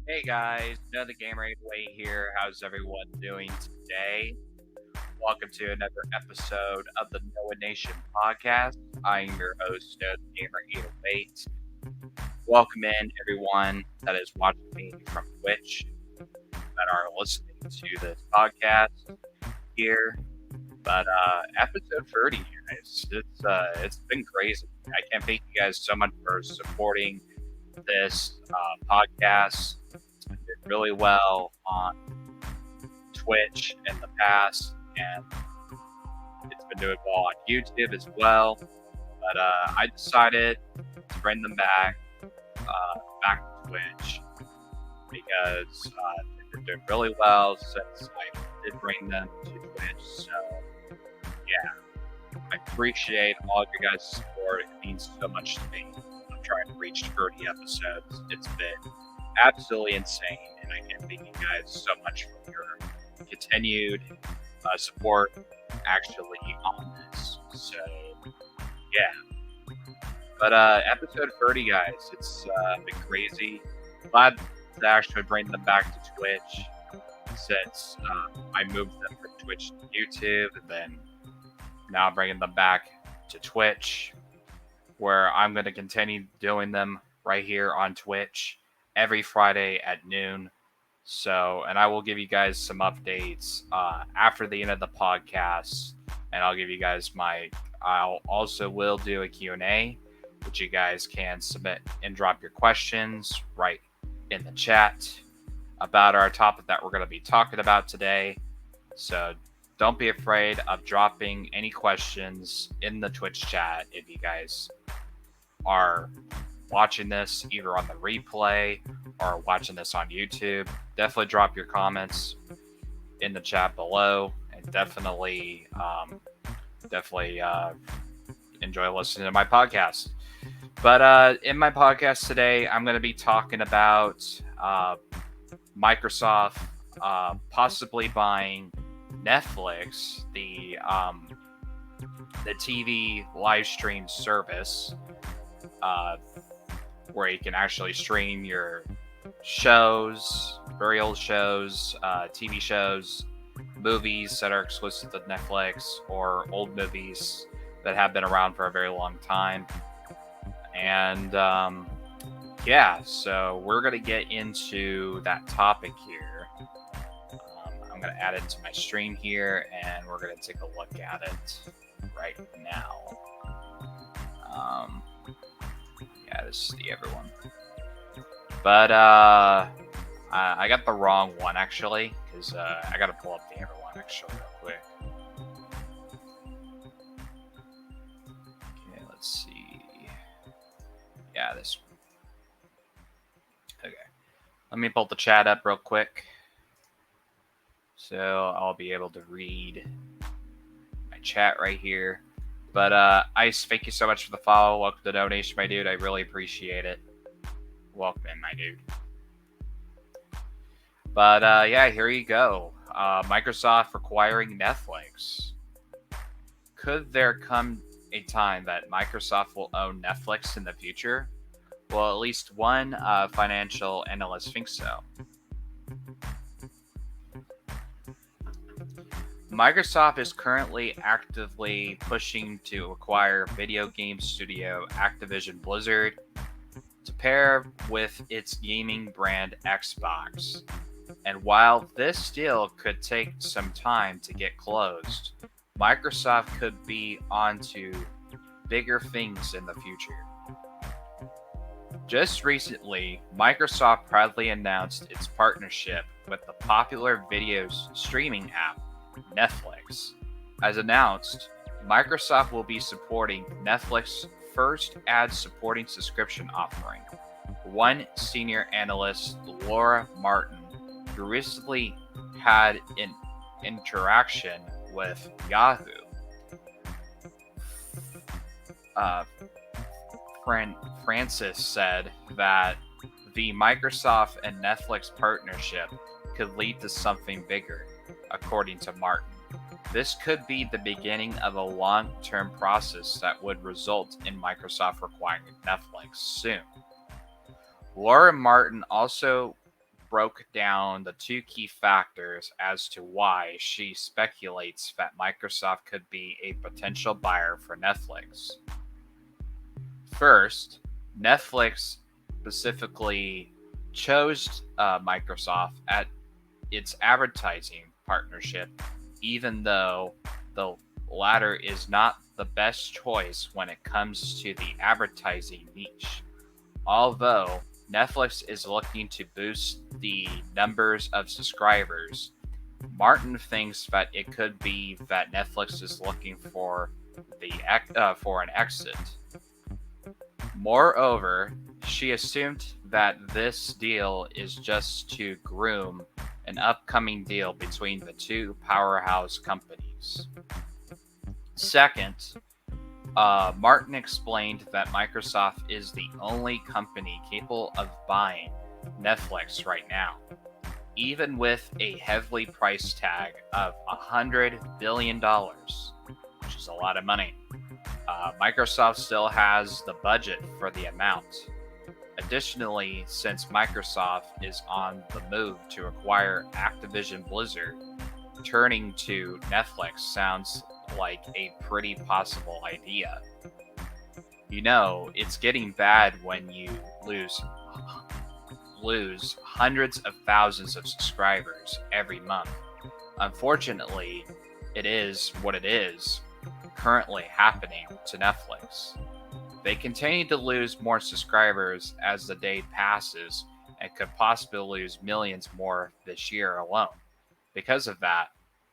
Hey guys, another Gamer 808 here. How's everyone doing today? Welcome to another episode of the Noah Nation podcast. I'm your host, Noah the Gamer 808. Welcome in everyone that is watching me from Twitch, that are listening to this podcast here. But episode 30, guys, it's been crazy. I can't thank you guys so much for supporting this podcast. It's been doing really well on Twitch in the past, and it's been doing well on YouTube as well. But I decided to bring them back to Twitch because they've been doing really well since I did bring them to Twitch. So yeah, I appreciate all of your guys' support. It means so much to me. I'm trying to reach 30 episodes. It's been absolutely insane, and I can't thank you guys so much for your continued support actually on this. So yeah, but episode 30, guys, it's been crazy. Glad to actually bring them back to Twitch since I moved them from Twitch to YouTube, and then now bringing them back to Twitch, where I'm going to continue doing them right here on Twitch every Friday at noon. So, and I will give you guys some updates after the end of the podcast, and I'll give you guys I'll also will do a Q&A, which you guys can submit and drop your questions right in the chat about our topic that we're going to be talking about today. So don't be afraid of dropping any questions in the Twitch chat if you guys are watching this either on the replay or watching this on YouTube. Definitely drop your comments in the chat below, and definitely enjoy listening to my podcast. But in my podcast today, I'm going to be talking about Microsoft possibly buying Netflix, the TV live stream service, where you can actually stream your shows, very old shows, TV shows, movies that are exclusive to Netflix, or old movies that have been around for a very long time. And yeah, so we're going to get into that topic here. I'm going to add it to my stream here, and we're going to take a look at it right now. Yeah, this is the everyone. But I got the wrong one, actually, because I got to pull up the everyone, actually, real quick. Okay, let's see. Yeah, this one. Okay. Let me pull the chat up real quick, so I'll be able to read my chat right here. But Ice, thank you so much for the follow. Welcome to the donation, my dude. I really appreciate it. Welcome in, my dude. But yeah, here you go. Microsoft acquiring Netflix. Could there come a time that Microsoft will own Netflix in the future? Well, at least one financial analyst thinks so. Microsoft is currently actively pushing to acquire video game studio Activision Blizzard to pair with its gaming brand Xbox. And while this deal could take some time to get closed, Microsoft could be onto bigger things in the future. Just recently, Microsoft proudly announced its partnership with the popular video streaming app Netflix. As announced, Microsoft will be supporting Netflix's first ad-supporting subscription offering. One senior analyst, Laura Martin, who recently had an interaction with Yahoo, Francis said that the Microsoft and Netflix partnership could lead to something bigger, according to Martin. This could be the beginning of a long-term process that would result in Microsoft acquiring Netflix soon. Laura Martin also broke down the two key factors as to why she speculates that Microsoft could be a potential buyer for Netflix. First, Netflix specifically chose Microsoft at its advertising partnership, even though the latter is not the best choice when it comes to the advertising niche. Although Netflix is looking to boost the numbers of subscribers, Martin thinks that it could be that Netflix is looking for for an exit. Moreover, she assumed that this deal is just to groom an upcoming deal between the two powerhouse companies. Second, Martin explained that Microsoft is the only company capable of buying Netflix right now. Even with a heavily priced tag of $100 billion, which is a lot of money, Microsoft still has the budget for the amount. Additionally, since Microsoft is on the move to acquire Activision Blizzard, turning to Netflix sounds like a pretty possible idea. You know, it's getting bad when you lose hundreds of thousands of subscribers every month. Unfortunately, it is what it is currently happening to Netflix. They continue to lose more subscribers as the day passes and could possibly lose millions more this year alone. Because of that,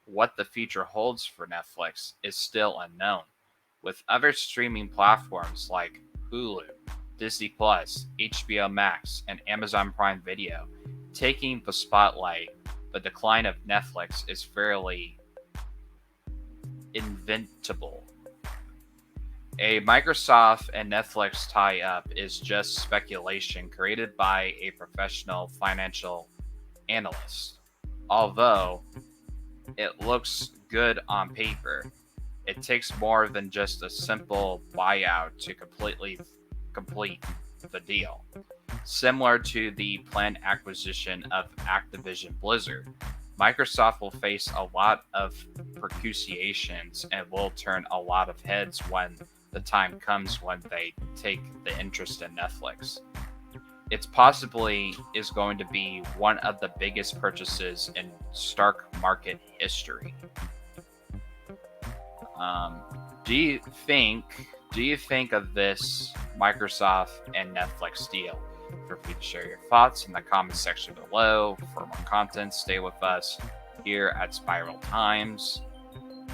what the future holds for Netflix is still unknown, with other streaming platforms like Hulu, Disney Plus, HBO Max, and Amazon Prime Video taking the spotlight. The decline of Netflix is fairly inventable. A Microsoft and Netflix tie-up is just speculation created by a professional financial analyst. Although it looks good on paper, it takes more than just a simple buyout to completely complete the deal. Similar to the planned acquisition of Activision Blizzard, Microsoft will face a lot of percussions and will turn a lot of heads when the time comes when they take the interest in Netflix. It possibly is going to be one of the biggest purchases in stock market history. Do you think of this Microsoft and Netflix deal? Feel free to share your thoughts in the comment section below. For more content, stay with us here at Spiral Times.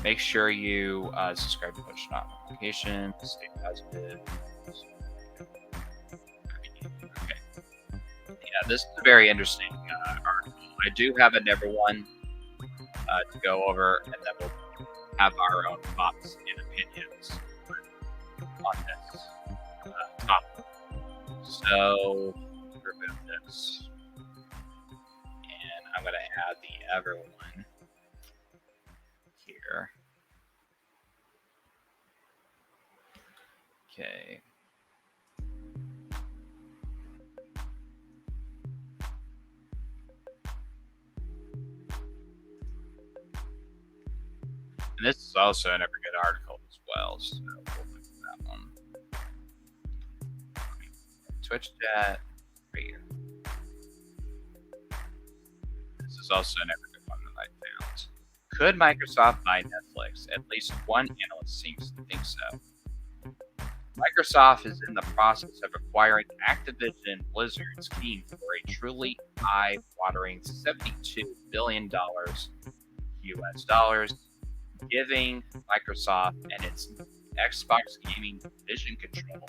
Make sure you subscribe to push notifications. Stay positive. Okay. Yeah, this is a very interesting article. I do have another one to go over, and then we'll have our own thoughts and opinions on this topic. So, remove this. And I'm going to add the other one here. Okay. And this is also another good article as well, so we'll look at that one. Twitch chat right here. This is also another good one that I found. Could Microsoft buy Netflix? At least one analyst seems to think so. Microsoft is in the process of acquiring Activision Blizzard's team for a truly eye-watering $72 billion US dollars, giving Microsoft and its Xbox gaming division control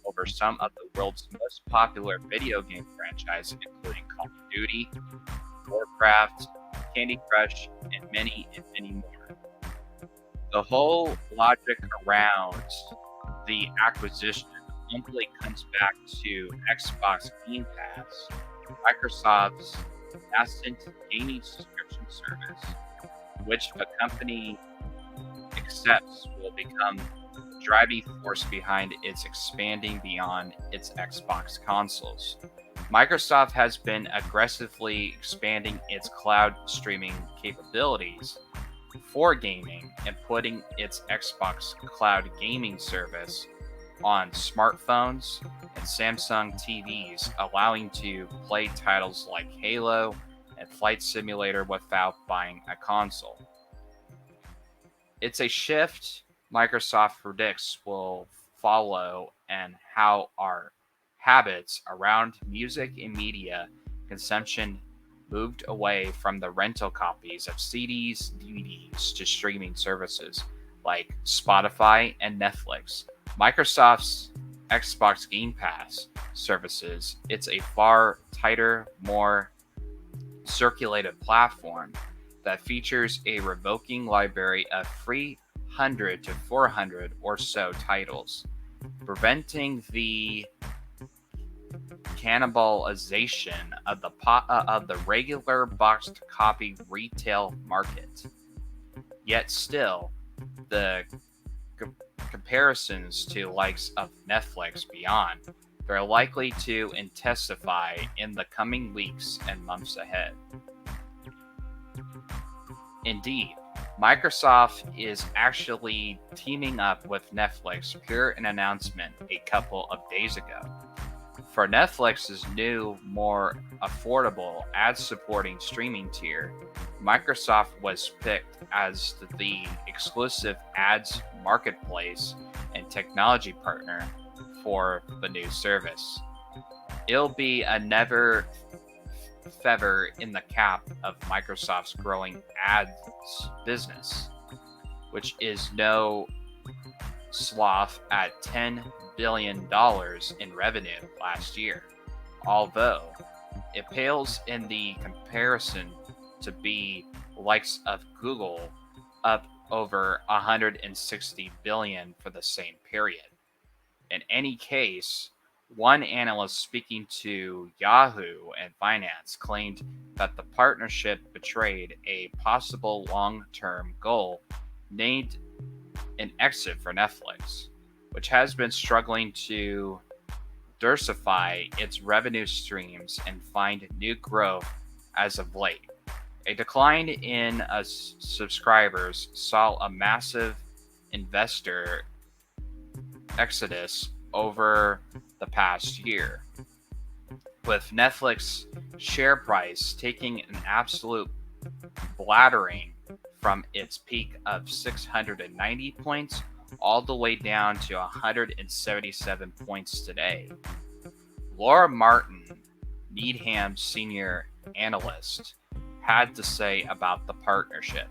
over some of the world's most popular video game franchises, including Call of Duty, Warcraft, Candy Crush, and many more. The whole logic around the acquisition simply comes back to Xbox Game Pass, Microsoft's nascent gaming subscription service, which the company accepts will become the driving force behind its expanding beyond its Xbox consoles. Microsoft has been aggressively expanding its cloud streaming capabilities for gaming and putting its Xbox Cloud Gaming service on smartphones and Samsung TVs, allowing to play titles like Halo and Flight Simulator without buying a console. It's a shift Microsoft predicts will follow and how our habits around music and media consumption moved away from the rental copies of CDs, DVDs to streaming services like Spotify and Netflix. Microsoft's Xbox Game Pass services, it's a far tighter, more circulated platform that features a revoking library of 300 to 400 or so titles, preventing the cannibalization of the regular boxed copy retail market. Yet still, the comparisons to likes of Netflix beyond, they're likely to intensify in the coming weeks and months ahead. Indeed, Microsoft is actually teaming up with Netflix per an announcement a couple of days ago. For Netflix's new, more affordable ad-supporting streaming tier, Microsoft was picked as the exclusive ads marketplace and technology partner for the new service. It'll be another feather in the cap of Microsoft's growing ads business, which is no sloth at $10 billion in revenue last year, although it pales in the comparison to be likes of Google, up over 160 billion for the same period. In any case, one analyst speaking to Yahoo and Finance claimed that the partnership betrayed a possible long-term goal named an exit for Netflix, which has been struggling to diversify its revenue streams and find new growth as of late. A decline in subscribers saw a massive investor exodus over the past year, with Netflix share price taking an absolute blattering from its peak of 690 points all the way down to 177 points today. Laura Martin, Needham's senior analyst, had to say about the partnership.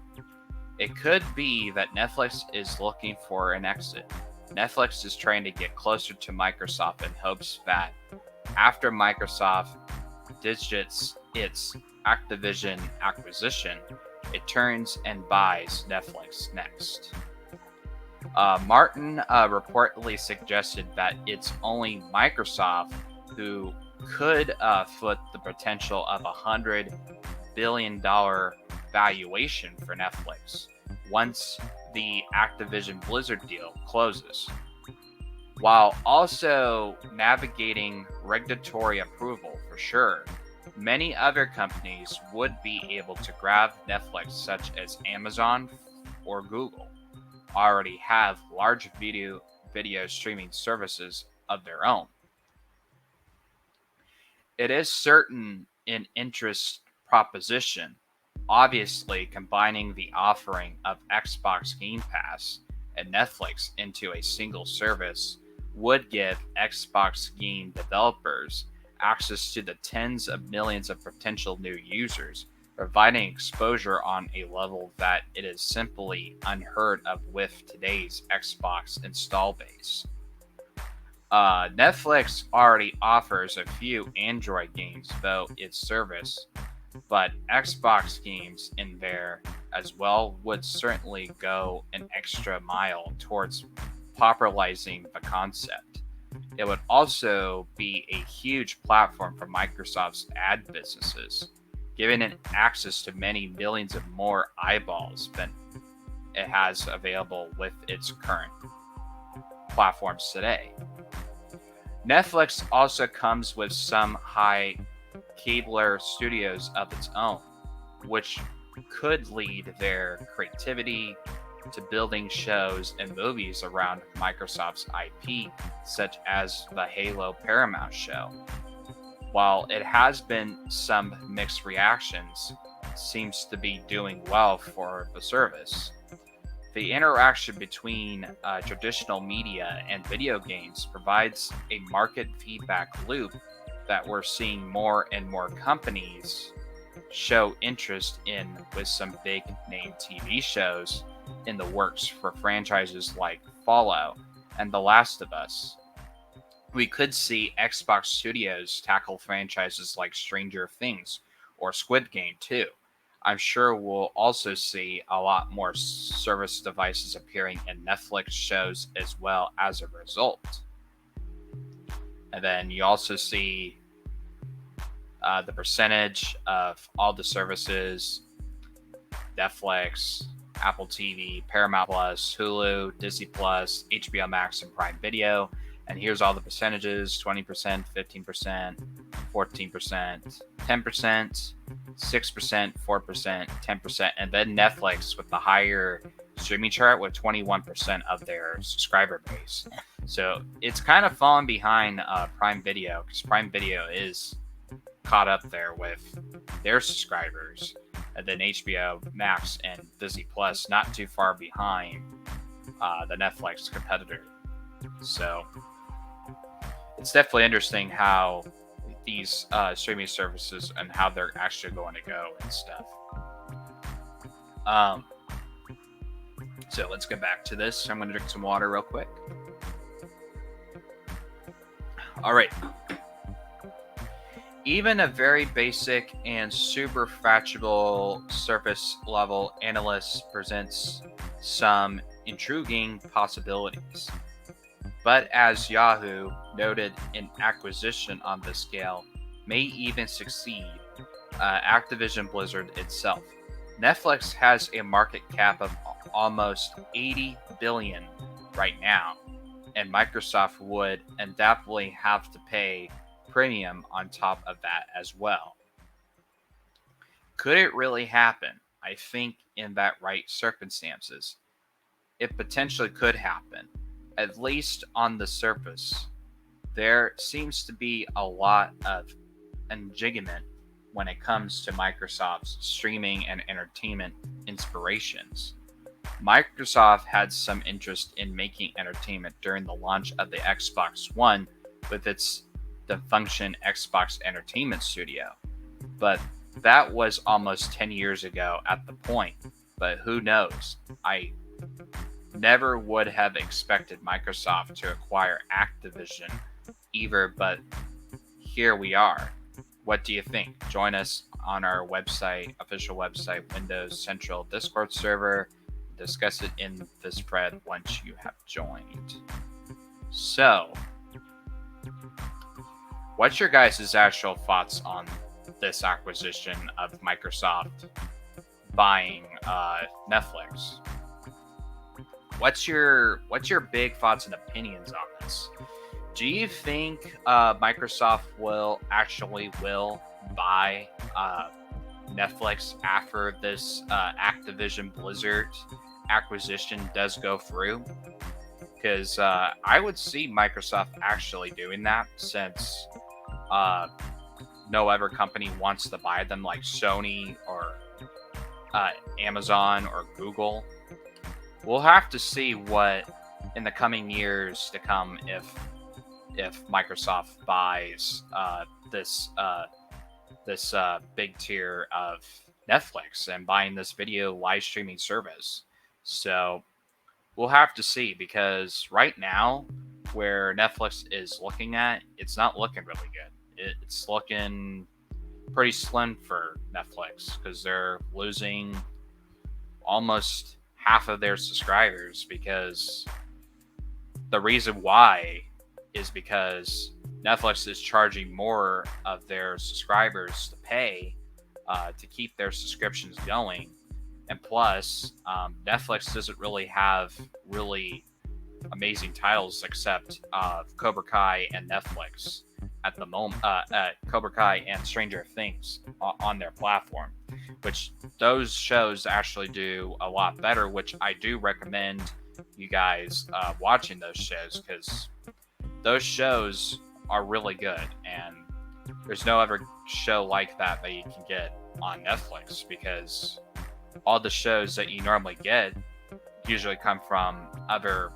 It could be that Netflix is looking for an exit. Netflix is trying to get closer to Microsoft in hopes that after Microsoft digits its Activision acquisition, it turns and buys Netflix next. Martin reportedly suggested that it's only Microsoft who could foot the potential of $100 billion valuation for Netflix once the Activision Blizzard deal closes, while also navigating regulatory approval for sure. Many other companies would be able to grab Netflix, such as Amazon or Google, already have large video streaming services of their own. It is certain in interest proposition. Obviously, combining the offering of Xbox Game Pass and Netflix into a single service would give Xbox game developers access to the tens of millions of potential new users, providing exposure on a level that it is simply unheard of with today's Xbox install base. Netflix already offers a few Android games though its service, but Xbox games in there as well would certainly go an extra mile towards popularizing the concept. It would also be a huge platform for Microsoft's ad businesses, giving it access to many millions of more eyeballs than it has available with its current platforms today. Netflix also comes with some high cabler studios of its own, which could lead their creativity to building shows and movies around Microsoft's IP, such as the Halo Paramount show. While it has been some mixed reactions, it seems to be doing well for the service. The interaction between traditional media and video games provides a market feedback loop that we're seeing more and more companies show interest in, with some big name TV shows in the works for franchises like Fallout and The Last of Us. We could see Xbox Studios tackle franchises like Stranger Things or Squid Game too. I'm sure we'll also see a lot more service devices appearing in Netflix shows as well as a result. And then you also see the percentage of all the services: Netflix, Apple TV, Paramount Plus, Hulu, Disney Plus, HBO Max, and Prime Video. And here's all the percentages: 20%, 15%, 14%, 10%, 6%, 4%, 10%. And then Netflix with the higher streaming chart with 21% of their subscriber base. So it's kind of fallen behind Prime Video, because Prime Video is caught up there with their subscribers. And then HBO Max and Disney Plus not too far behind the Netflix competitor. So it's definitely interesting how these streaming services and how they're actually going to go and stuff. So let's get back to this. I'm going to drink some water real quick. All right. Even a very basic and superficial surface level analyst presents some intriguing possibilities. But as Yahoo noted, an acquisition on this scale may even succeed Activision Blizzard itself. Netflix has a market cap of almost $80 billion right now, and Microsoft would undoubtedly have to pay premium on top of that as well. Could it really happen? I think in that right circumstances, it potentially could happen, at least on the surface. There seems to be a lot of enjigment when it comes to Microsoft's streaming and entertainment inspirations. Microsoft had some interest in making entertainment during the launch of the Xbox One with its defunction Xbox Entertainment Studio, but that was almost 10 years ago at the point. But who knows? I never would have expected Microsoft to acquire Activision either, but here we are. What do you think? Join us on our website, official website, Windows Central Discord server. Discuss it in this thread once you have joined. So, what's your guys' actual thoughts on this acquisition of Microsoft buying Netflix? What's your big thoughts and opinions on this? Do you think Microsoft will buy Netflix after this Activision Blizzard acquisition does go through? Because I would see Microsoft actually doing that, since no other company wants to buy them, like Sony or Amazon or Google. We'll have to see what in the coming years to come if Microsoft buys this big tier of Netflix and buying this video live streaming service. So we'll have to see, because right now where Netflix is looking at, it's not looking really good. It's looking pretty slim for Netflix, because they're losing almost half of their subscribers, because the reason why is because Netflix is charging more of their subscribers to pay to keep their subscriptions going. And plus, Netflix doesn't really have amazing titles except Cobra Kai and Netflix at the moment. Cobra Kai and Stranger Things on their platform, which those shows actually do a lot better. Which I do recommend you guys watching those shows, because those shows are really good, and there's no other show like that that you can get on Netflix, because all the shows that you normally get usually come from other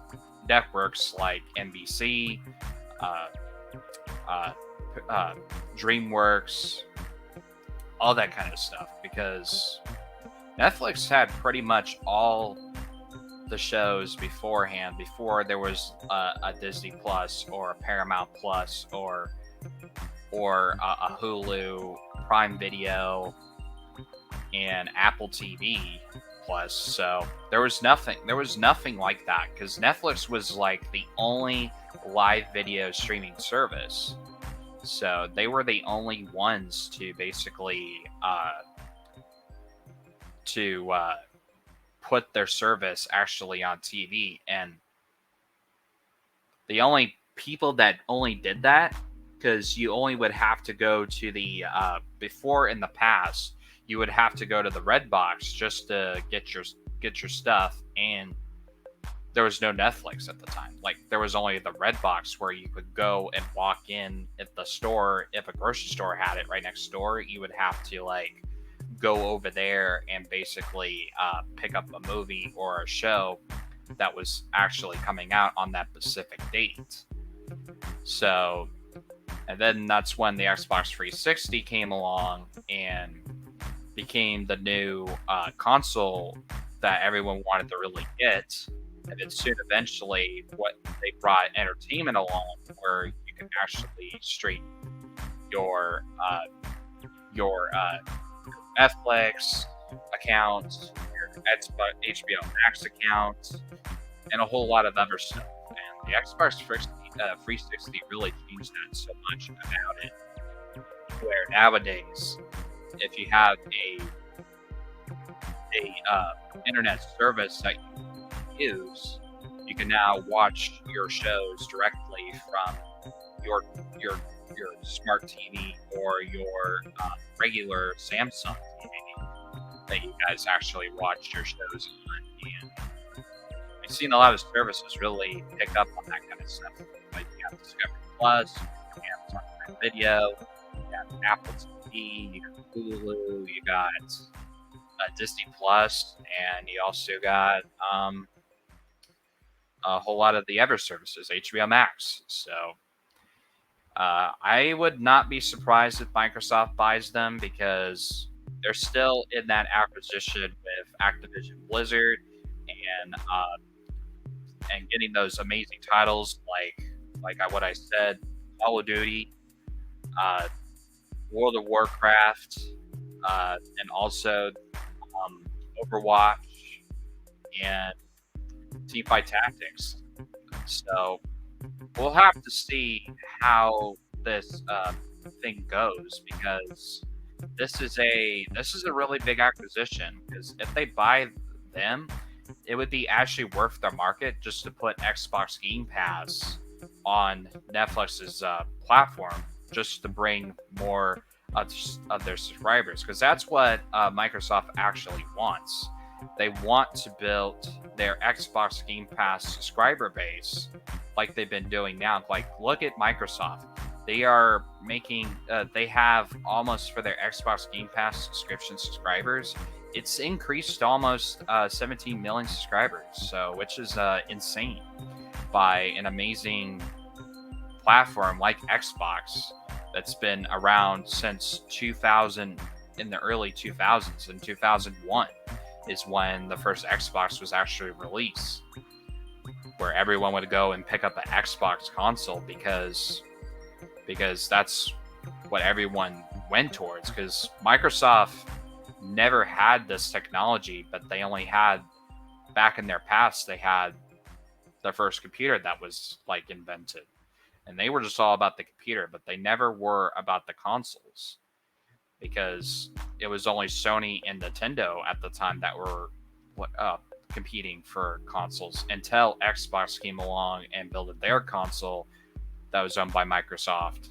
networks like NBC, uh, uh, DreamWorks, all that kind of stuff, because Netflix had pretty much all the shows beforehand, before there was a Disney Plus or a Paramount Plus or a Hulu, Prime Video, and Apple TV Plus. So there was nothing like that, because Netflix was like the only live video streaming service. So they were the only ones to basically put their service actually on TV, and the only people that only did that, because you only would have to go to the before, in the past, you would have to go to the Red Box just to get your stuff, and there was no Netflix at the time. Like, there was only the Red Box, where you could go and walk in at the store. If a grocery store had it right next door, you would have to like go over there and basically pick up a movie or a show that was actually coming out on that specific date. So, and then that's when the Xbox 360 came along and became the new console that everyone wanted to really get. And then soon, eventually, what they brought entertainment along, where you can actually stream your Netflix account, your HBO Max account, and a whole lot of other stuff. And the Xbox 360 really changed that so much about it, where nowadays, if you have a internet service that you use, you can now watch your shows directly from your your smart TV or your regular Samsung TV that you guys actually watch your shows on. And I've seen a lot of services really pick up on that kind of stuff. Like, you have Discovery Plus, you have Amazon Prime Video, you have Apple TV, you got Hulu, you got Disney Plus, and you also got a whole lot of the other services, HBO Max. So I would not be surprised if Microsoft buys them, because they're still in that acquisition with Activision Blizzard, and getting those amazing titles like what I said, Call of Duty, uh, World of Warcraft, and also Overwatch and Teamfight Tactics. So we'll have to see how this thing goes, because this is a really big acquisition. Because if they buy them, it would be actually worth their market just to put Xbox Game Pass on Netflix's platform, just to bring more of their subscribers, because that's what Microsoft actually wants. They want to build their Xbox Game Pass subscriber base like they've been doing now. Like, look at Microsoft. They are making, they have almost, for their Xbox Game Pass subscription subscribers, it's increased to almost 17 million subscribers. So, which is insane by an amazing platform like Xbox that's been around since 2000, in the early 2000s. In 2001 is when the first Xbox was actually released, where everyone would go and pick up an Xbox console because that's what everyone went towards. Because Microsoft never had this technology, but they only had, back in their past, they had their first computer that was like invented, and they were just all about the computer, but they never were about the consoles, because it was only Sony and Nintendo at the time that were competing for consoles until Xbox came along and built their console that was owned by Microsoft,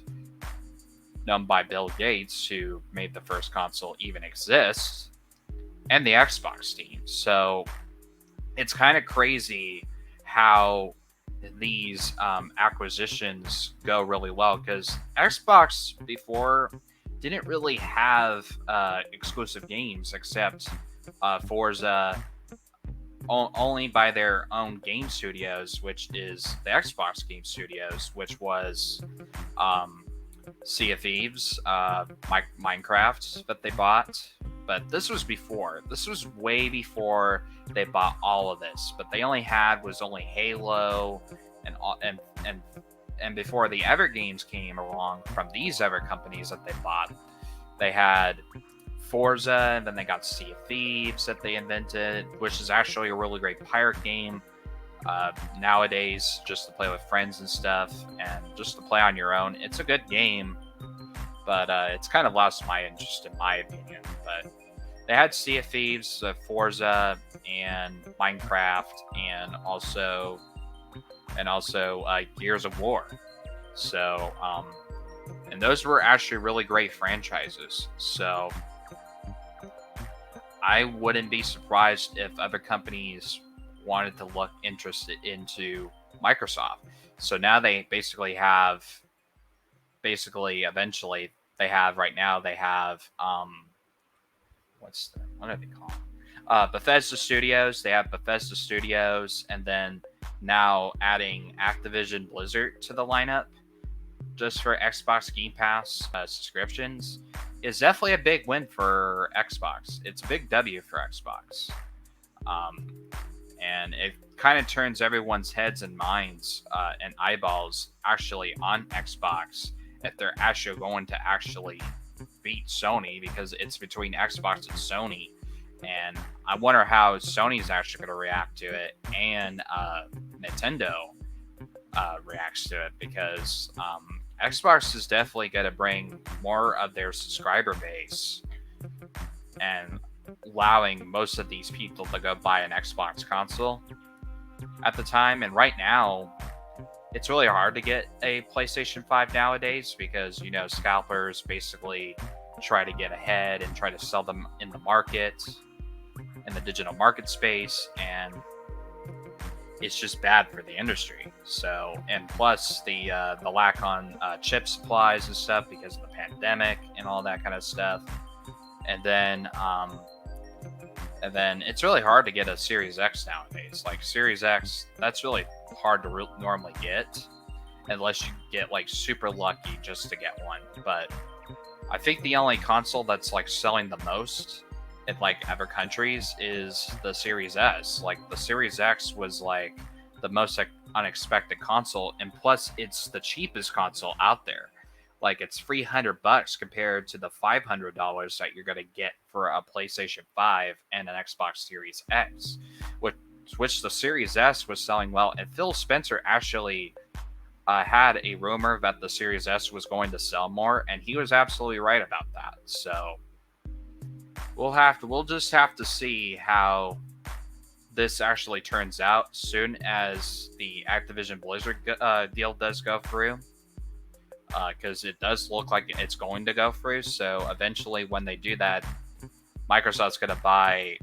owned by Bill Gates, who made the first console even exist, and the Xbox team. So it's kind of crazy how these acquisitions go really well, because Xbox before didn't really have exclusive games except Forza, only by their own game studios, which is the Xbox Game Studios, which was Sea of Thieves, Minecraft that they bought. But this was before. This was way before they bought all of this. But they only Halo and before the Ever games came along from these Ever companies that they bought, they had Forza, and then they got Sea of Thieves that they invented, which is actually a really great pirate game nowadays, just to play with friends and stuff, and just to play on your own. It's a good game, but it's kind of lost my interest, in my opinion. But they had Sea of Thieves, Forza, and Minecraft, and also Gears of War. So, and those were actually really great franchises. So I wouldn't be surprised if other companies wanted to look interested into Microsoft. So now they eventually they have what are they called? Bethesda Studios. They have Bethesda Studios, and then now adding Activision Blizzard to the lineup just for Xbox Game Pass subscriptions is definitely a big win for Xbox. It's a big W for Xbox. And it kind of turns everyone's heads and minds and eyeballs actually on Xbox if they're actually going to actually beat Sony, because it's between Xbox and Sony. And I wonder how Sony's actually going to react to it, and Nintendo reacts to it, because Xbox is definitely going to bring more of their subscriber base and allowing most of these people to go buy an Xbox console at the time. And right now, it's really hard to get a PlayStation 5 nowadays, because, scalpers basically try to get ahead and try to sell them in the market, in the digital market space, and it's just bad for the industry. So, and plus the lack on chip supplies and stuff because of the pandemic and all that kind of stuff. And then it's really hard to get a Series X nowadays. Like Series X, that's really hard to normally get, unless you get like super lucky just to get one. But I think the only console that's like selling the most in like other countries is the Series S. Like the Series X was like the most unexpected console, and plus it's the cheapest console out there. Like it's $300 compared to the $500 that you're gonna get for a PlayStation 5 and an Xbox Series X, which the Series S was selling well. And Phil Spencer actually had a rumor that the Series S was going to sell more, and he was absolutely right about that. So we'll just have to see how this actually turns out soon as the Activision Blizzard deal does go through, because it does look like it's going to go through. So eventually, when they do that, Microsoft's going to buy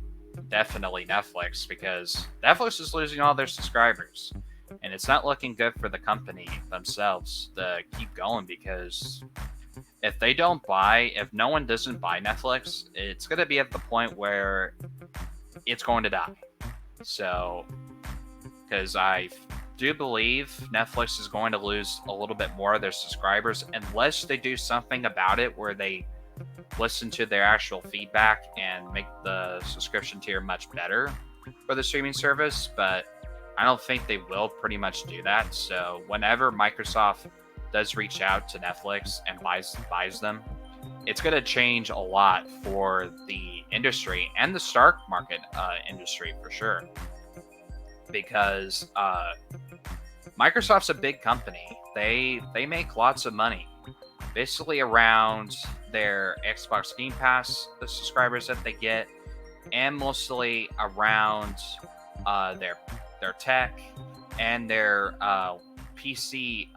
definitely Netflix, because Netflix is losing all their subscribers, and it's not looking good for the company themselves to keep going, because if no one doesn't buy Netflix, it's going to be at the point where it's going to die. So, because I do believe Netflix is going to lose a little bit more of their subscribers unless they do something about it where they listen to their actual feedback and make the subscription tier much better for the streaming service. But I don't think they will pretty much do that. So whenever Microsoft does reach out to Netflix and buys them, it's going to change a lot for the industry and the stock market industry for sure, because Microsoft's a big company. They make lots of money basically around their Xbox Game Pass, the subscribers that they get, and mostly around their tech and their PC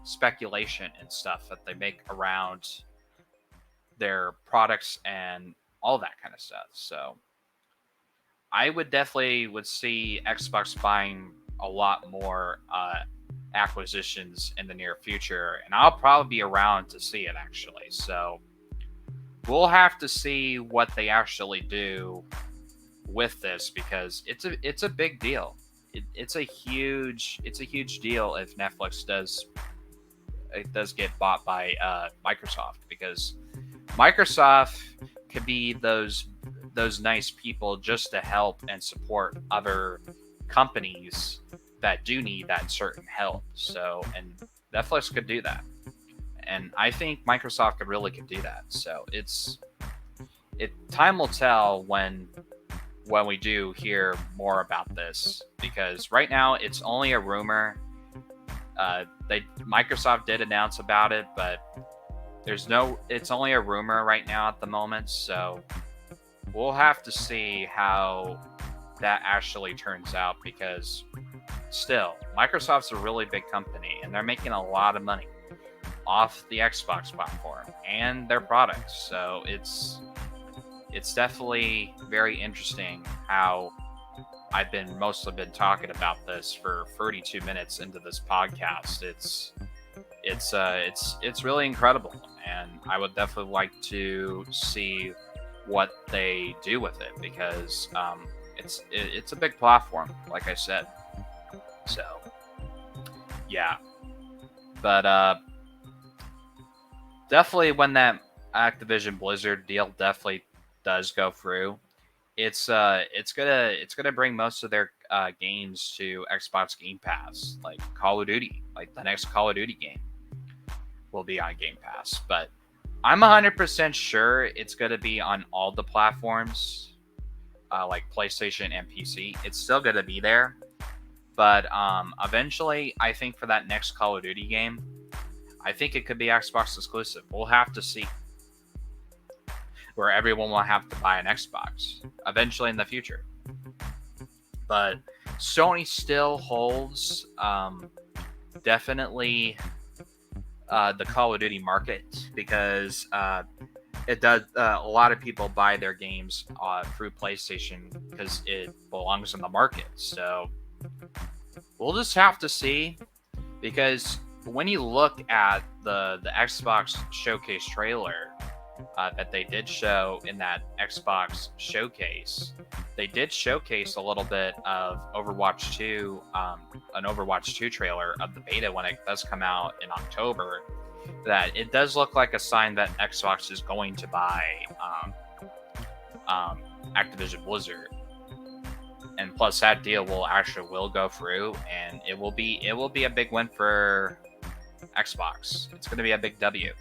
speculation and stuff that they make around their products and all that kind of stuff. So I would definitely would see Xbox buying a lot more acquisitions in the near future, and I'll probably be around to see it actually. So we'll have to see what they actually do with this because it's a big deal. It's a huge deal if Netflix does get bought by Microsoft, because Microsoft could be those nice people just to help and support other companies that do need that certain help. So, and Netflix could do that, and I think Microsoft could do that. So time will tell when we do hear more about this, because right now it's only a rumor. Microsoft did announce about it, but it's only a rumor right now at the moment. So we'll have to see how that actually turns out, because still, Microsoft's a really big company and they're making a lot of money off the Xbox platform and their products. So it's definitely very interesting how I've mostly been talking about this for 32 minutes into this podcast. It's really incredible, and I would definitely like to see what they do with it, because it's a big platform, like I said. So yeah, but definitely when that Activision Blizzard deal definitely does go through, it's gonna bring most of their games to Xbox Game Pass, like Call of Duty, like the next Call of Duty game will be on Game Pass. But I'm 100% sure it's gonna be on all the platforms, like PlayStation and PC. It's still gonna be there, but eventually, I think for that next Call of Duty game, I think it could be Xbox exclusive. We'll have to see, where everyone will have to buy an Xbox eventually in the future. But Sony still holds definitely the Call of Duty market, because it does a lot of people buy their games through PlayStation because it belongs in the market. So we'll just have to see, because when you look at the Xbox showcase trailer that they did show in that Xbox showcase, they did showcase a little bit of Overwatch 2, an Overwatch 2 trailer of the beta when it does come out in October. That it does look like a sign that Xbox is going to buy Activision Blizzard, and plus that deal will go through, and it will be a big win for Xbox. It's going to be a big W.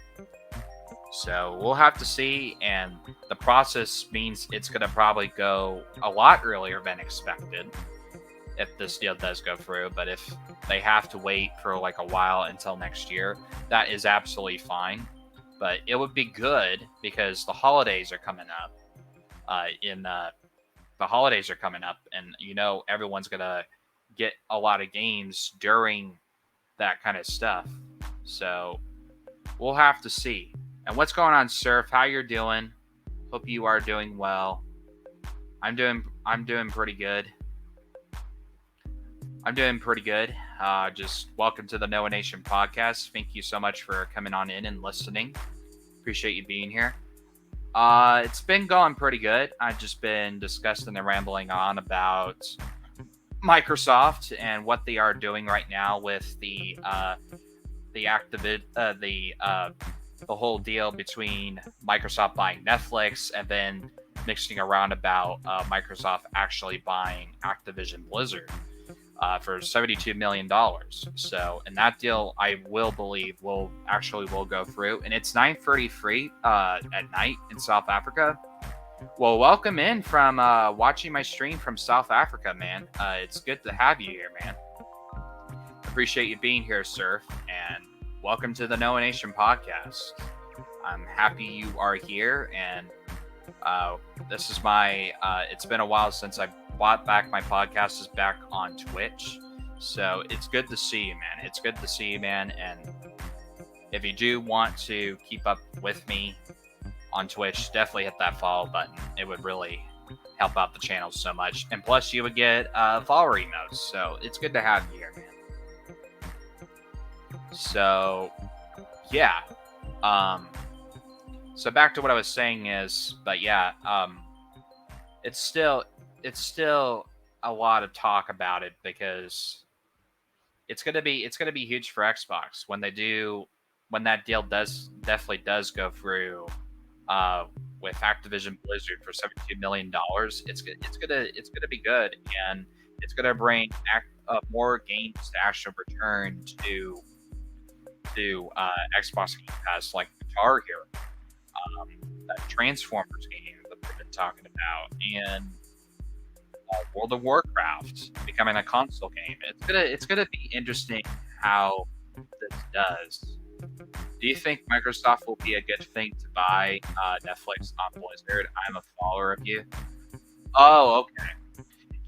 So we'll have to see, and the process means it's going to probably go a lot earlier than expected if this deal does go through. But if they have to wait for like a while until next year, that is absolutely fine. But it would be good, because the holidays are coming up. The holidays are coming up, and everyone's gonna get a lot of games during that kind of stuff. So we'll have to see. And what's going on, Surf? How you're doing? Hope you are doing well. I'm doing pretty good. Just welcome to the Noah Nation podcast. Thank you so much for coming on in and listening. Appreciate you being here. It's been going pretty good. I've just been discussing and rambling on about Microsoft and what they are doing right now with the whole deal between Microsoft buying Netflix, and then mixing around about Microsoft actually buying Activision Blizzard for $72 million. So, and that deal, I will believe, will go through. And it's 9:33 at night in South Africa. Well, welcome in from watching my stream from South Africa, man. It's good to have you here, man. Appreciate you being here, Surf, and welcome to the Noah Nation podcast. I'm happy you are here, and this is my. It's been a while since I've bought back my podcast is back on Twitch. So it's good to see you, man. It's good to see you, man. And if you do want to keep up with me on Twitch, definitely hit that follow button. It would really help out the channel so much. And plus, you would get follower emotes. So it's good to have you here, man. So, yeah. So back to what I was saying is, but yeah, it's still a lot of talk about it because it's gonna be huge for Xbox when that deal definitely does go through with Activision Blizzard for $72 million. It's gonna be good, and it's gonna bring more games to actually return to Xbox Game Pass, like Guitar Hero, that Transformers game that we've been talking about, and World of Warcraft becoming a console game. It's gonna be interesting how this does. Do you think Microsoft will be a good thing to buy Netflix, not Blizzard? I'm a follower of you. Oh, okay.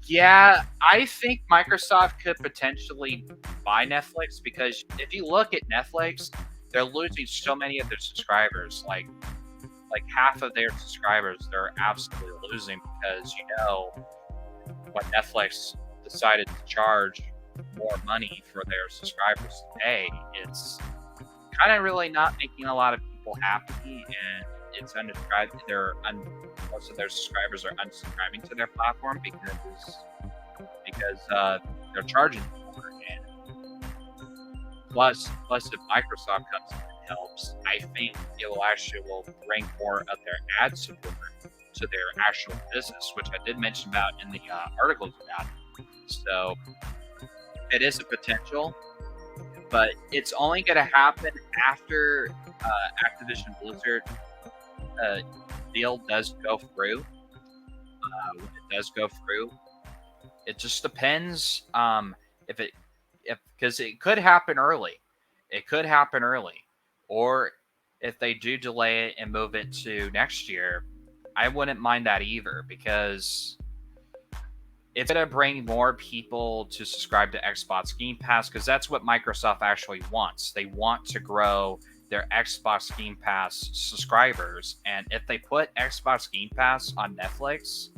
Yeah, I think Microsoft could potentially buy Netflix because if you look at Netflix, they're losing so many of their subscribers. Like half of their subscribers, they're absolutely losing because when Netflix decided to charge more money for their subscribers to pay, it's kind of really not making a lot of people happy, and it's unsubscribed. Most of their subscribers are unsubscribing to their platform because they're charging more. And plus, if Microsoft comes in and helps, I think it will bring more of their ad support to their actual business, which I did mention about in the articles about it. So it is a potential, but it's only going to happen after Activision Blizzard deal does go through. When it does go through, it just depends because it could happen early. It could happen early, or if they do delay it and move it to next year, I wouldn't mind that either because it's going to bring more people to subscribe to Xbox Game Pass because that's what Microsoft actually wants. They want to grow their Xbox Game Pass subscribers, and if they put Xbox Game Pass on Netflix,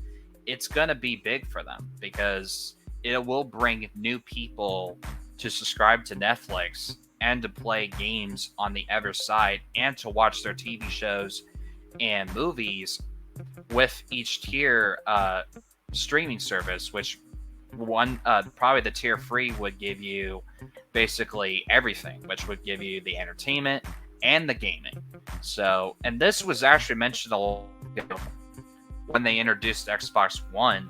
it's going to be big for them because it will bring new people to subscribe to Netflix and to play games on the other side and to watch their TV shows and movies with each tier streaming service, which probably the tier 3 would give you basically everything, which would give you the entertainment and the gaming. So, and this was actually mentioned a little ago when they introduced Xbox One,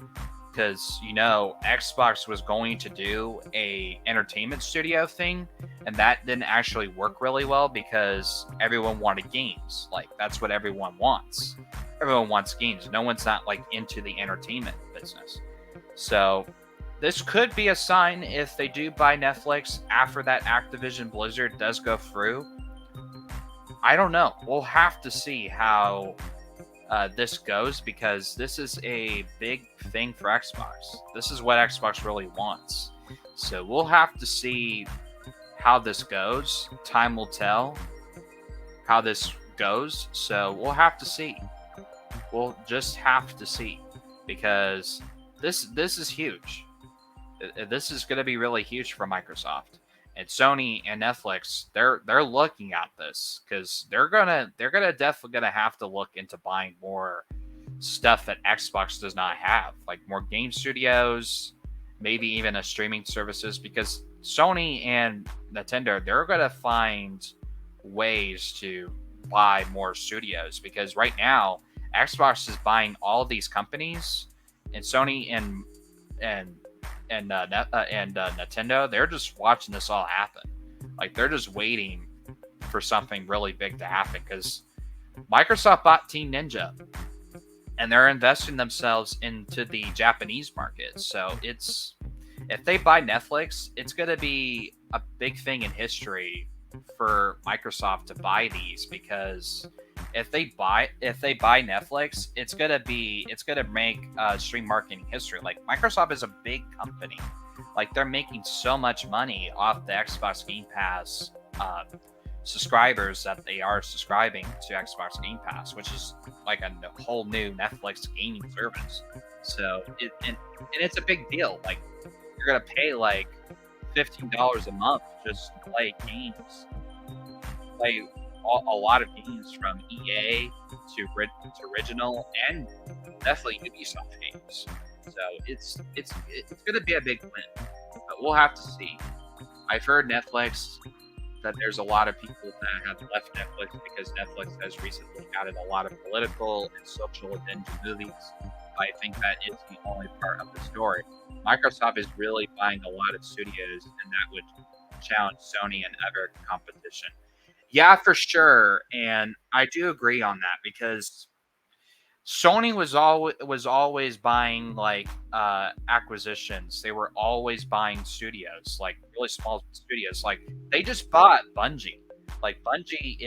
because Xbox was going to do a entertainment studio thing, and that didn't actually work really well because everyone wanted games. Like, that's what everyone wants. Everyone wants games. No one's not into the entertainment business. So this could be a sign if they do buy Netflix after that Activision Blizzard does go through. I don't know. We'll have to see how this goes because this is a big thing for Xbox. This is what Xbox really wants. So we'll have to see how this goes. Time will tell how this goes. So we'll have to see. We'll just have to see because this is huge. This is going to be really huge for Microsoft. And Sony and Netflix, they're looking at this because they're definitely gonna have to look into buying more stuff that Xbox does not have, like more game studios, maybe even a streaming services. Because Sony and Nintendo, they're gonna find ways to buy more studios because right now Xbox is buying all these companies, and Sony and Nintendo, they're just watching this all happen. Like, they're just waiting for something really big to happen because Microsoft bought Team Ninja and they're investing themselves into the Japanese market. So if they buy Netflix, it's going to be a big thing in history for Microsoft to buy these because if they buy Netflix, it's gonna make stream marketing history. Like Microsoft is a big company, like they're making so much money off the Xbox Game Pass subscribers that they are subscribing to Xbox Game Pass, which is like a whole new Netflix gaming service. So and it's a big deal. Like you're gonna pay like $15 a month just to play games, play a lot of games from EA to original and definitely Ubisoft games. So it's going to be a big win, but we'll have to see. I've heard Netflix that there's a lot of people that have left Netflix because Netflix has recently added a lot of political and social agenda movies. I think that is the only part of the story. Microsoft is really buying a lot of studios, and that would challenge Sony and other competition. Yeah, for sure, and I do agree on that because Sony was always buying like acquisitions. They were always buying studios, like really small studios. Like they just bought Bungie. Like Bungie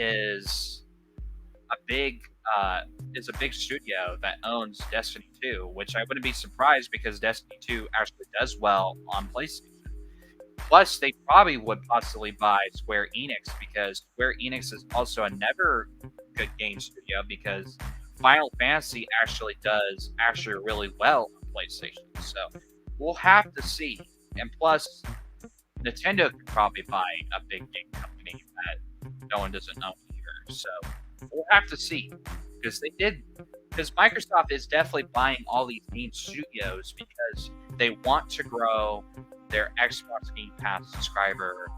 a big is a big studio that owns Destiny 2, which I wouldn't be surprised because Destiny 2 actually does well on PlayStation. Plus, they probably would possibly buy Square Enix because Square Enix is also another good game studio because Final Fantasy actually really well on PlayStation. So we'll have to see. And plus, Nintendo could probably buy a big game company that no one doesn't know either. So we'll have to see because Microsoft is definitely buying all these game studios because they want to grow their Xbox Game Pass subscribers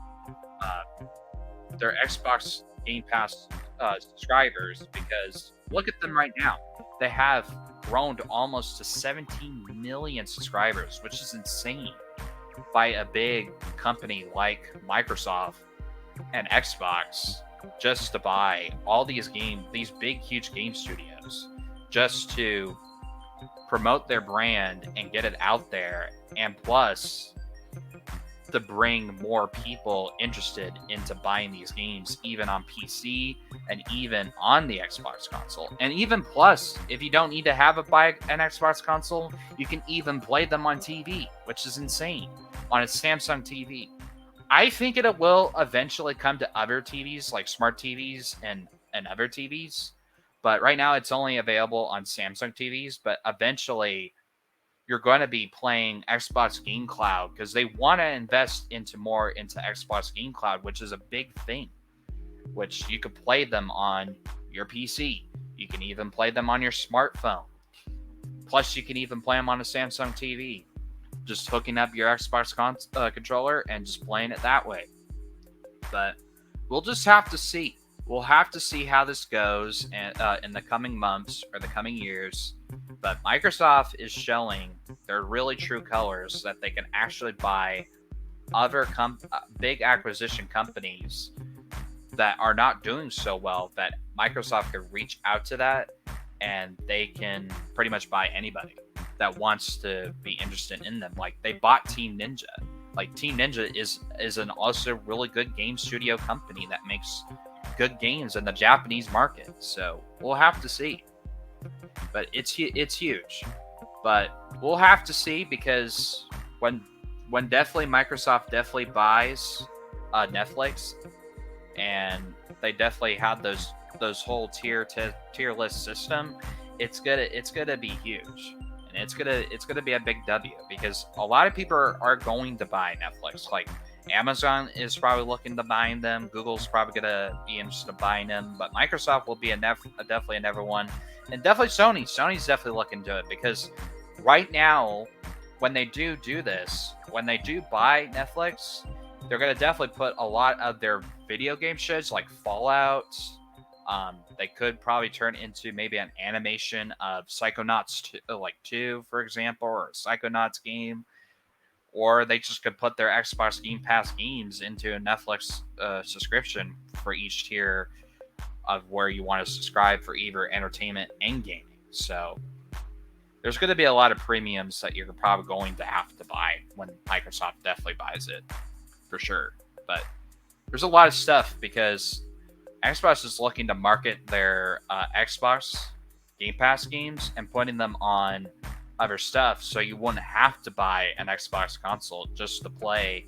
because look at them right now. They have grown to almost to 17 million subscribers, which is insane by a big company like Microsoft and Xbox just to buy all these big, huge game studios, just to promote their brand and get it out there, and plus to bring more people interested into buying these games, even on PC and even on the Xbox console. And even plus, if you don't need to buy an Xbox console, you can even play them on TV, which is insane, on a Samsung TV. I think it will eventually come to other TVs like smart TVs and other TVs, but right now it's only available on Samsung TVs. But eventually, you're going to be playing Xbox Game Cloud because they want to invest into Xbox Game Cloud, which is a big thing. Which you could play them on your PC. You can even play them on your smartphone. Plus, you can even play them on a Samsung TV. Just hooking up your Xbox controller and just playing it that way. But we'll just have to see. We'll have to see how this goes in the coming months or the coming years. But Microsoft is showing their really true colors that they can actually buy other big acquisition companies that are not doing so well, that Microsoft can reach out to that and they can pretty much buy anybody that wants to be interested in them. Like they bought Team Ninja. Like Team Ninja is an also really good game studio company that makes good games in the Japanese market. So we'll have to see. But it's huge. But we'll have to see because when Microsoft definitely buys Netflix, and they definitely have those whole tier list system, it's gonna be huge. And it's gonna be a big W because a lot of people are going to buy Netflix. Like Amazon is probably looking to buying them. Google's probably gonna be interested in buying them, but Microsoft will be definitely another one, and definitely Sony. Sony's definitely looking to it because right now, when they do this, when they do buy Netflix, they're gonna definitely put a lot of their video game shows like Fallout. They could probably turn into maybe an animation of Psychonauts 2, for example, or a Psychonauts game. Or they just could put their Xbox Game Pass games into a Netflix subscription for each tier of where you want to subscribe for either entertainment and gaming. So there's going to be a lot of premiums that you're probably going to have to buy when Microsoft definitely buys it, for sure. But there's a lot of stuff because Xbox is looking to market their Xbox Game Pass games and putting them on other stuff, so you wouldn't have to buy an Xbox console just to play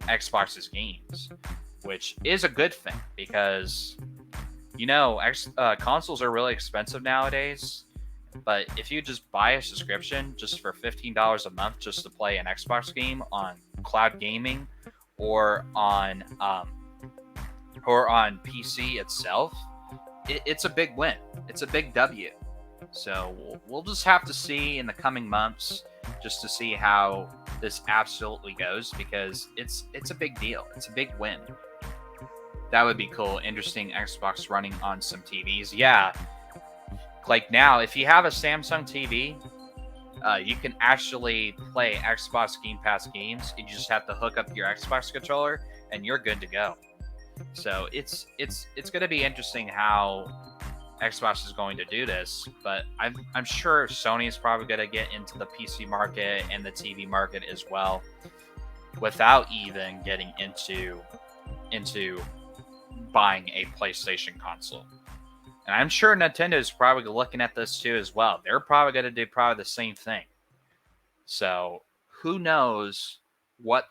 Xbox's games, which is a good thing because consoles are really expensive nowadays. But if you just buy a subscription just for $15 a month just to play an Xbox game on cloud gaming or on PC itself, it's a big win. It's a big W. So we'll just have to see in the coming months just to see how this absolutely goes, because it's a big deal. It's a big win. That would be cool. Interesting Xbox running on some TVs. Yeah. Like now, if you have a Samsung TV, you can actually play Xbox Game Pass games. You just have to hook up your Xbox controller and you're good to go. So it's going to be interesting how Xbox is going to do this, but I'm sure Sony is probably going to get into the PC market and the TV market as well, without even getting into buying a PlayStation console. And I'm sure Nintendo is probably looking at this too as well. They're probably going to do probably the same thing. So who knows what?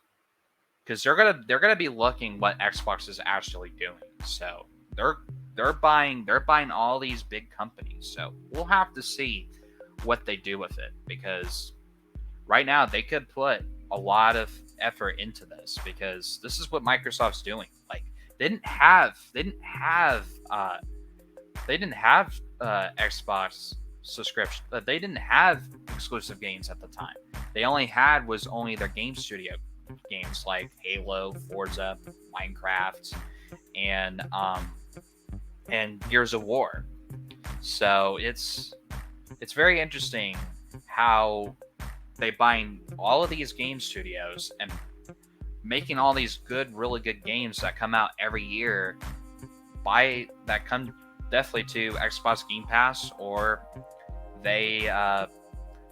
Because they're gonna be looking what Xbox is actually doing. So they're buying all these big companies. So we'll have to see what they do with it, because right now they could put a lot of effort into this, because this is what Microsoft's doing. Like they didn't have Xbox subscription. They didn't have exclusive games at the time. They only had their game studio games like Halo, Forza, Minecraft, and Gears of War. So it's very interesting how they bind all of these game studios and making all these really good games that come out every year that come definitely to Xbox Game Pass, or they are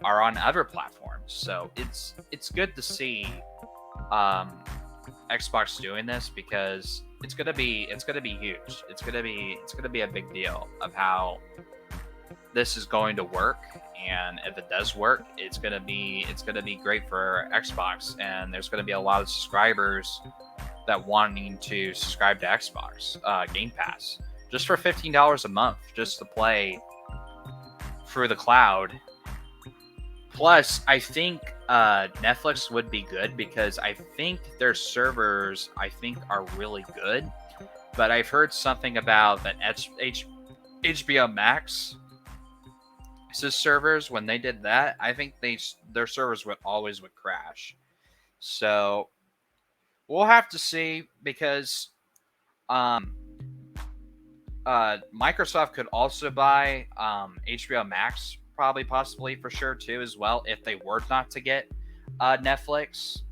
on other platforms. So it's good to see Xbox doing this, because it's gonna be huge. It's gonna be a big deal of how this is going to work, and if it does work, it's gonna be great for Xbox, and there's gonna be a lot of subscribers that wanting to subscribe to Xbox Game Pass just for $15 a month just to play through the cloud. Plus, I think Netflix would be good, because I think their servers are really good. But I've heard something about that HBO Max servers, when they did that, I think their servers would crash. So we'll have to see, because Microsoft could also buy HBO Max, possibly for sure too as well. If they were not to get Netflix,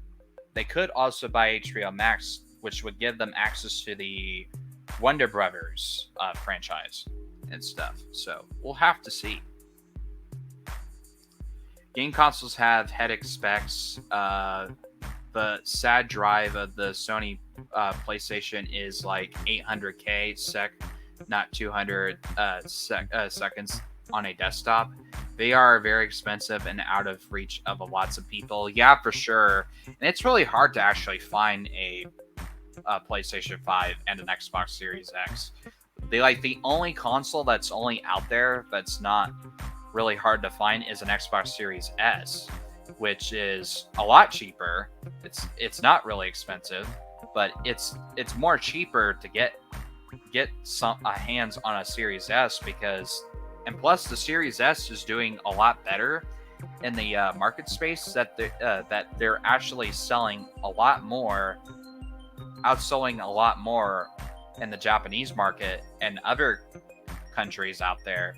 they could also buy HBO Max, which would give them access to the Wonder Brothers franchise and stuff. So we'll have to see. Game consoles have headache specs. The SAD drive of the Sony PlayStation is like 800K sec, not 200 seconds on a desktop. They are very expensive and out of reach of lots of people. Yeah, for sure. And it's really hard to actually find a PlayStation 5 and an Xbox Series X. The only console that's only out there that's not really hard to find is an Xbox Series S, which is a lot cheaper. It's not really expensive, but it's more cheaper to get a hands on a Series S, and plus the Series S is doing a lot better in the market space, that they're actually selling a lot more, outselling a lot more in the Japanese market and other countries out there,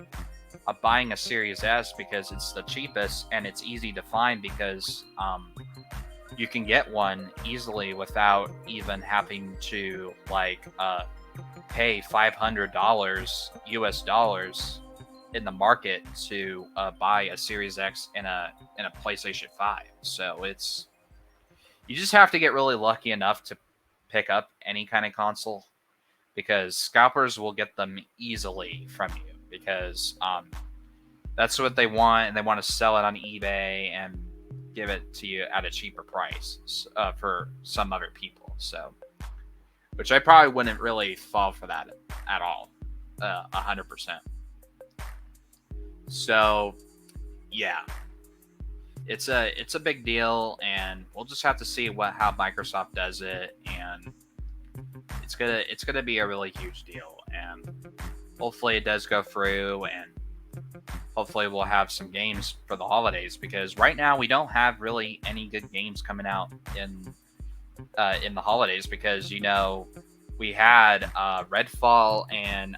buying a Series S, because it's the cheapest and it's easy to find, because you can get one easily without even having to pay $500 US dollars in the market to buy a Series X and a PlayStation 5. So you just have to get really lucky enough to pick up any kind of console. because scalpers will get them easily from you because that's what they want, and they want to sell it on eBay and give it to you at a cheaper price for some other people. So, which I probably wouldn't really fall for that at all, 100%. So, yeah, it's a big deal, and we'll just have to see how Microsoft does it, and it's gonna be a really huge deal, and hopefully it does go through, and hopefully we'll have some games for the holidays, because right now we don't have really any good games coming out in the holidays, because we had Redfall and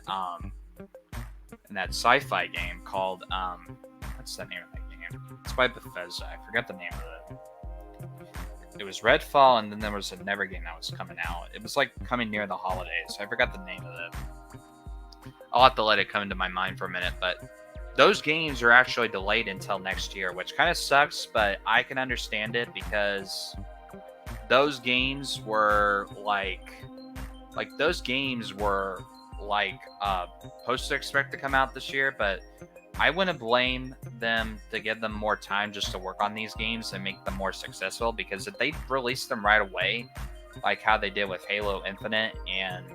that sci-fi game called what's the name of that game? It's by Bethesda. I forgot the name of it. It was Redfall, and then there was another game that was coming out. It was like coming near the holidays. I forgot the name of it. I'll have to let it come into my mind for a minute, but those games are actually delayed until next year, which kind of sucks, but I can understand it because those games were supposed to expect to come out this year, but I wouldn't blame them to give them more time just to work on these games and make them more successful, because if they released them right away, like how they did with Halo Infinite and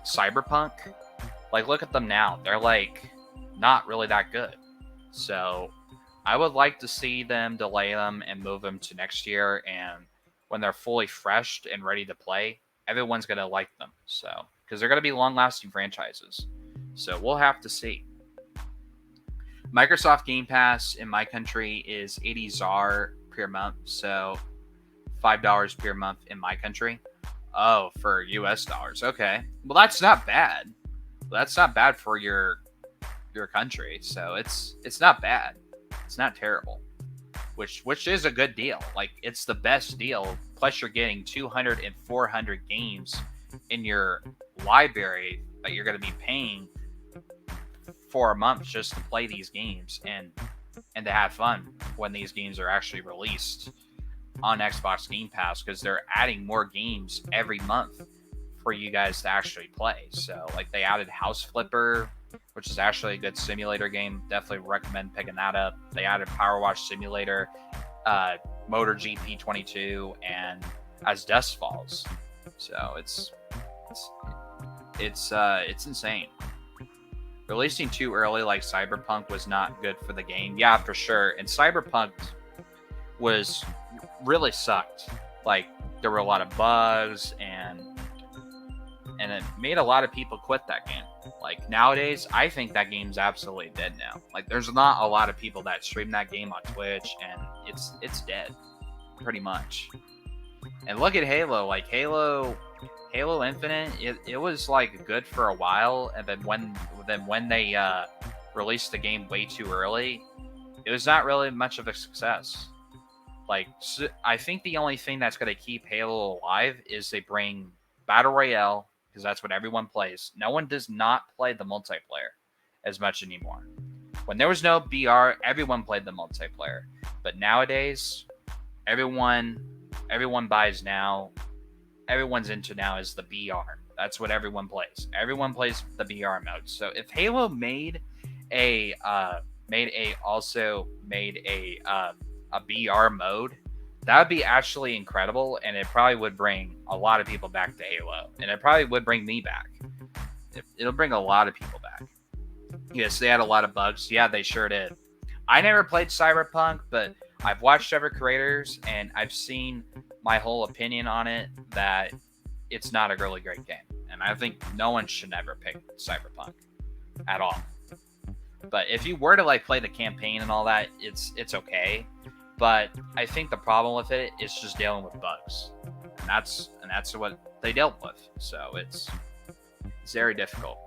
Cyberpunk, like, look at them now. They're like not really that good. So I would like to see them delay them and move them to next year, and when they're fully fresh and ready to play, everyone's going to like them. So, because they're going to be long-lasting franchises. So we'll have to see. Microsoft Game Pass in my country is 80 ZAR per month, so $5 per month in my country. Oh, for US dollars. Okay. Well, that's not bad. That's not bad for your country. So it's not bad. It's not terrible. Which is a good deal. Like, it's the best deal. Plus you're getting 200 and 400 games in your library that you're going to be paying for a month just to play these games and to have fun when these games are actually released on Xbox Game Pass, because they're adding more games every month for you guys to actually play. So, like, they added House Flipper, which is actually a good simulator game. Definitely recommend picking that up. They added Power Wash Simulator, MotoGP 22, and As Dusk Falls. So it's insane. Releasing too early like Cyberpunk was not good for the game. Yeah, for sure. And Cyberpunk was really sucked. Like, there were a lot of bugs, and it made a lot of people quit that game. Like, nowadays, I think that game's absolutely dead now. Like, there's not a lot of people that stream that game on Twitch, and it's dead, pretty much. And look at Halo. Like, Halo Infinite, it was like good for a while, and then when they released the game way too early, it was not really much of a success. Like, so I think the only thing that's going to keep Halo alive is they bring Battle Royale, because that's what everyone plays. No one does not play the multiplayer as much anymore. When there was no BR, everyone played the multiplayer. But nowadays, everyone buys now. Everyone's into now is the BR. That's what everyone plays. Everyone plays the BR mode. So if Halo made a BR mode, that would be actually incredible, and it probably would bring a lot of people back to Halo, and it probably would bring me back. It'll bring a lot of people back. Yes, they had a lot of bugs. Yeah, they sure did. I never played Cyberpunk, but I've watched other creators, and I've seen my whole opinion on it that it's not a really great game. And I think no one should ever pick Cyberpunk at all. But if you were to like play the campaign and all that, it's okay. But I think the problem with it is just dealing with bugs. And that's what they dealt with. So it's very difficult.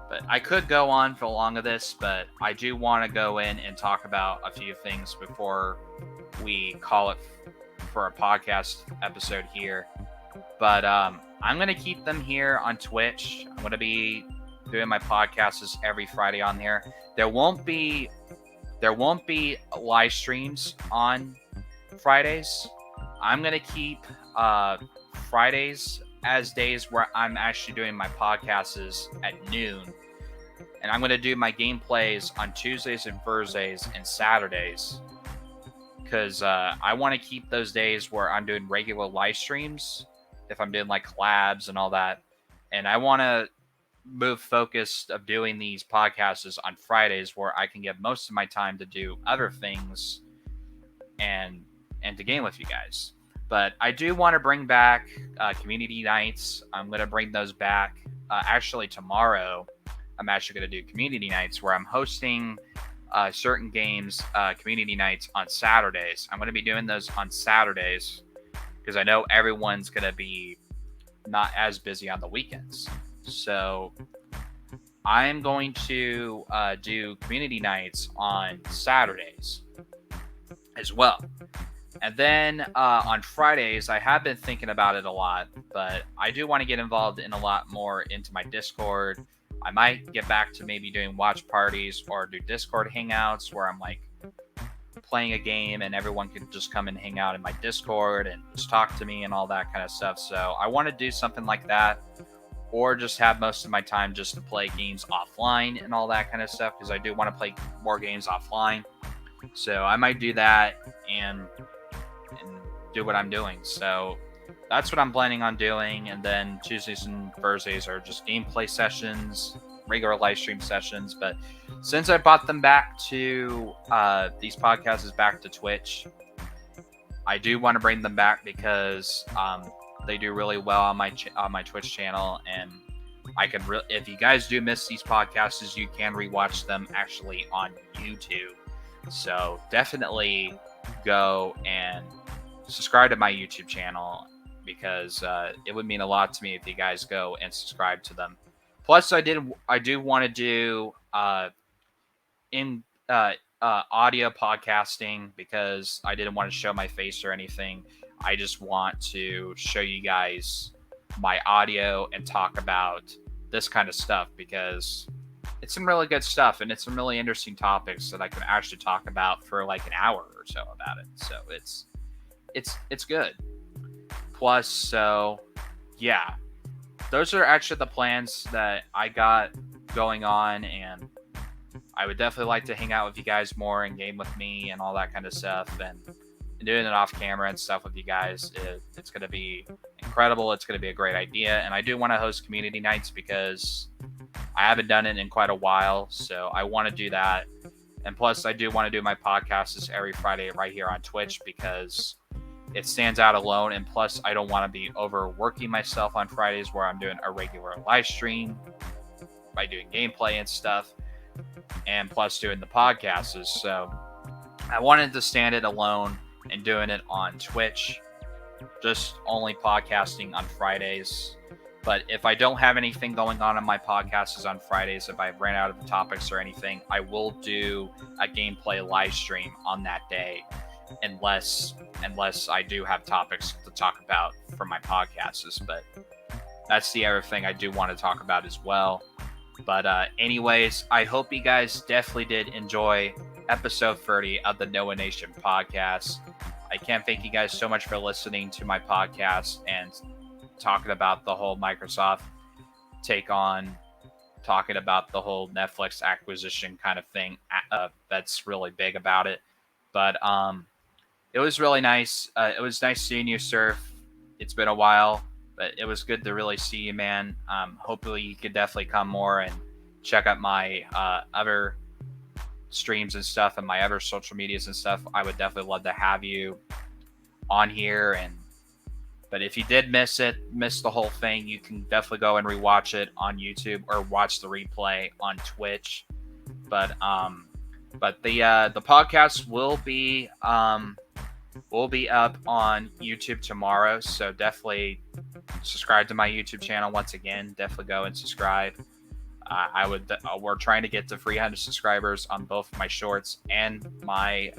But I could go on for long of this, but I do want to go in and talk about a few things before we call it for a podcast episode here. But I'm going to keep them here on Twitch. I'm going to be doing my podcasts every Friday on there. There won't be live streams on Fridays. I'm going to keep Fridays as days where I'm actually doing my podcasts at noon. And I'm going to do my gameplays on Tuesdays and Thursdays and Saturdays. Because I want to keep those days where I'm doing regular live streams. If I'm doing like collabs and all that. And I want to move focus of doing these podcasts on Fridays where I can give most of my time to do other things and to game with you guys. But I do want to bring back community nights. I'm going to bring those back. Actually, tomorrow, I'm actually going to do community nights where I'm hosting certain games, community nights on Saturdays. I'm going to be doing those on Saturdays because I know everyone's going to be not as busy on the weekends. So I'm going to do community nights on Saturdays as well. And then on Fridays, I have been thinking about it a lot, but I do want to get involved in a lot more into my Discord. I might get back to maybe doing watch parties or do Discord hangouts where I'm like playing a game and everyone can just come and hang out in my Discord and just talk to me and all that kind of stuff. So I want to do something like that, or just have most of my time just to play games offline and all that kind of stuff, because I do want to play more games offline. So I might do that and do what I'm doing. So that's what I'm planning on doing. And then Tuesdays and Thursdays are just gameplay sessions, regular live stream sessions. But since I brought them back to these podcasts back to Twitch, I do want to bring them back because they do really well on my Twitch channel, and I can if you guys do miss these podcasts, you can rewatch them actually on YouTube. So definitely go and subscribe to my YouTube channel, because it would mean a lot to me if you guys go and subscribe to them. Plus, I do want to do audio podcasting, because I didn't want to show my face or anything. I just want to show you guys my audio and talk about this kind of stuff, because it's some really good stuff and it's some really interesting topics that I can actually talk about for like an hour or so about it. So it's good. Plus, so yeah, those are actually the plans that I got going on, and I would definitely like to hang out with you guys more and game with me and all that kind of stuff, and doing it off camera and stuff with you guys. It's going to be incredible. It's going to be a great idea. And I do want to host community nights because I haven't done it in quite a while. So I want to do that. And plus, I do want to do my podcasts every Friday right here on Twitch, because it stands out alone. And plus, I don't want to be overworking myself on Fridays where I'm doing a regular live stream by doing gameplay and stuff, and plus doing the podcasts. So I wanted to stand it alone and doing it on Twitch, just only podcasting on Fridays. But if I don't have anything going on my podcasts on Fridays, if I ran out of topics or anything, I will do a gameplay live stream on that day, unless I do have topics to talk about for my podcasts. But that's the other thing I do want to talk about as well. But anyways, I hope you guys definitely did enjoy episode 30 of the Noah Nation podcast. I can't thank you guys so much for listening to my podcast and talking about the whole Microsoft take on, talking about the whole Netflix acquisition kind of thing that's really big about it. But it was really nice. It was nice seeing you, Surf. It's been a while, but it was good to really see you, man. Hopefully you could definitely come more and check out my other streams and stuff and my other social medias and stuff. I would definitely love to have you on here. But if you did miss the whole thing, you can definitely go and rewatch it on YouTube or watch the replay on Twitch. But the podcast will be up on YouTube tomorrow, so definitely subscribe to my YouTube channel. Once again, definitely go and subscribe. We're trying to get to 300 subscribers on both my shorts and my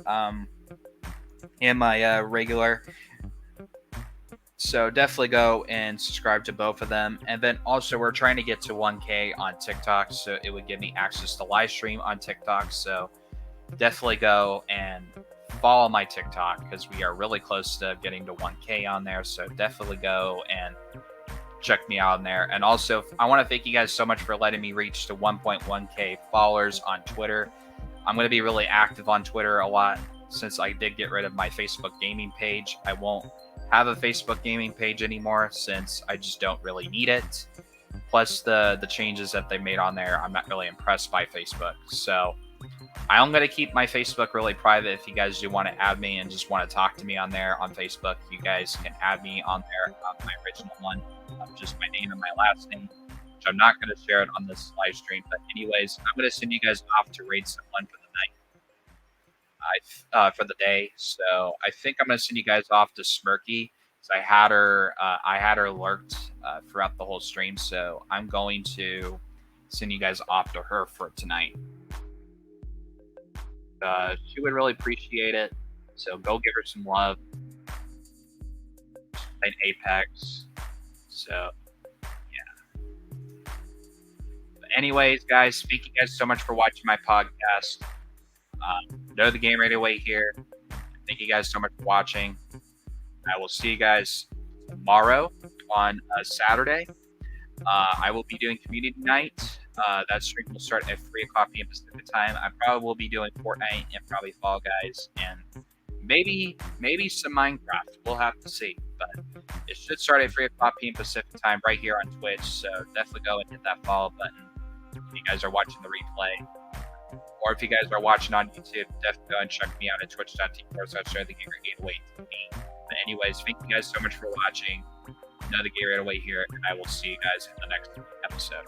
regular. So definitely go and subscribe to both of them. And then also we're trying to get to 1K on TikTok, so it would give me access to live stream on TikTok. So definitely go and follow my TikTok because we are really close to getting to 1K on there. So definitely go and check me out on there. And also, I want to thank you guys so much for letting me reach to 1.1K followers on Twitter. I'm going to be really active on Twitter a lot since I did get rid of my Facebook gaming page. I won't have a Facebook gaming page anymore since I just don't really need it. Plus the changes that they made on there, I'm not really impressed by Facebook. So I'm going to keep my Facebook really private. If you guys do want to add me and just want to talk to me on there on Facebook, you guys can add me on there. My original one, just my name and my last name, which I'm not going to share it on this live stream. But anyways, I'm going to send you guys off to raid someone for the night, for the day. So I think I'm going to send you guys off to Smirky. I had her lurked throughout the whole stream. So I'm going to send you guys off to her for tonight. She would really appreciate it. So go give her some love. Playing Apex. So, yeah. But anyways, guys, thank you guys so much for watching my podcast. Know the Game right away here. Thank you guys so much for watching. I will see you guys tomorrow on Saturday. I will be doing community night. That stream will start at 3 o'clock p.m. Pacific time. I probably will be doing Fortnite and probably Fall Guys and maybe some Minecraft. We'll have to see. But it should start at 3 o'clock p.m. Pacific time right here on Twitch. So definitely go and hit that follow button if you guys are watching the replay. Or if you guys are watching on YouTube, definitely go and check me out at twitch.tv/TheGamer808. But anyways, thank you guys so much for watching. Know the Gatorade away here, and I will see you guys in the next episode.